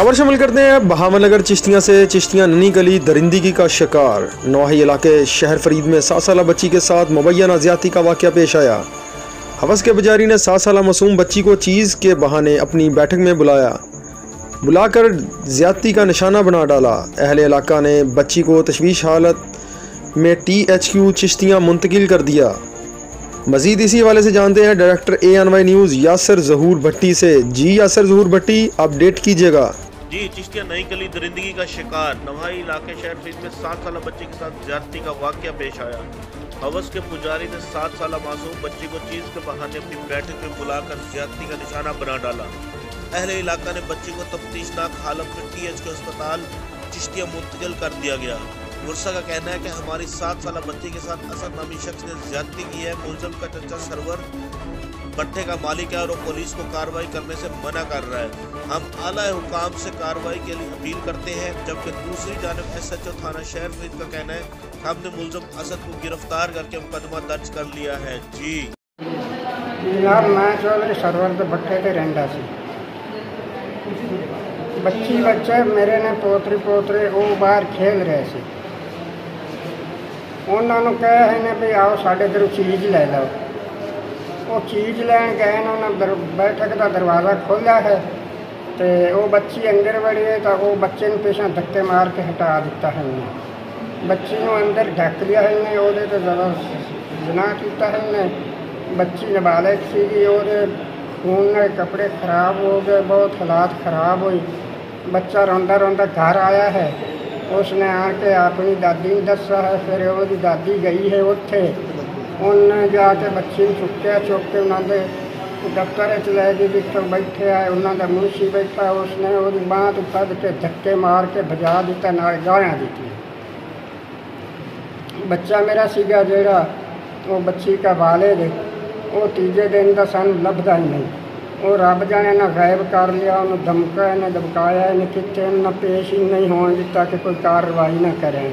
खबर शामिल करते हैं बहावलनगर चिश्तियाँ से। चिश्तियाँ नन्ही गली दरिंदगी का शिकार। नवाही इलाके शहर फरीद में 7 साल बच्ची के साथ मुबैना ज़्यादती का वाक़या पेश आया। हवस के पुजारी ने 7 साल मासूम बच्ची को चीज़ के बहाने अपनी बैठक में बुलाकर ज़्यादती का निशाना बना डाला। अहले इलाका ने बच्ची को तशवीश हालत में THQ चिश्तियाँ मुंतकिल कर दिया। मजीद इसी हवाले से जानते हैं डायरेक्टर ANY न्यूज़ यासर ज़हूर भट्टी से। जी यासर ज़हूर भट्टी, अपडेट कीजिएगा। जी, चिश्तियाँ नई गली दरिंदगी का शिकार। नवाही इलाके शहर फरीद में 7 साल बच्ची के साथ ज्यादती का वाक़या पेश आया। हवस के पुजारी ने 7 साल मासूम बच्ची को चीज़ के बहाने अपनी बैठक में बुलाकर ज्यादती का निशाना बना डाला। अहले इलाका ने बच्ची को तफ्तीशनाक हालत में THQ अस्पताल चिश्तियाँ मुंतकिल कर दिया गया। मुर्सा का कहना है कि हमारी 7 साल बच्ची के साथ असद नामी शख्स ने ज्यादती की है। मुलजम का चचा सरवर भट्टे का मालिक है और वो पुलिस को कार्रवाई करने से मना कर रहा है। हम आला हुकाम से कार्रवाई के लिए अपील करते हैं। जबकि दूसरी जानब SHO थाना शहर फरीद का कहना है कि हमने मुलजम असद को गिरफ्तार करके मुकदमा दर्ज कर लिया है। जी जनाब, मैं चौधरी सरवर भट्टे के रहंदा सी। बच्चे मेरे ने पोतरे वो बाहर खेल रहे थे। उन्होंने कहा है ने भी आओ साढ़े घरों चीज़ ले लो। वो चीज़ लैन गए, उन्होंने बैठक का दरवाज़ा खोला है तो वो बच्ची अंदर बड़ी है तो वो बच्चे ने पिछा धक्के मार के हटा दिता है। बच्ची को अंदर ढक लिया है ने, वो तो ज़्यादा जना किया है ने। बच्ची नाबालिग सी और खून ने कपड़े खराब हो गए, बहुत हालात खराब हुई। बच्चा रोंदा रोंदा घर आया है। उसने आके अपनी दादी ने दसा है। फिर वो दादी गई है उत्थे, उन्हें जाके बच्ची चुक के उन्होंने दफ्तर च लै गई जितों बैठे है। उन्होंने मुंशी बैठा, उसने वो बांह तो फड़ के धक्के मार के भजा दिता, नाल गालियां दी। बच्चा मेरा सीगा जेड़ा वो बच्ची का वालिद, वो तीजे दिन का सानू लभदा ही नहीं। वो रब जाने ना गायब कर लिया, उन्हें धमकाया, इन्हें धमकाया, इन्हें कितने ना पेश ही नहीं होने दिता कि कोई कार्रवाई ना करें।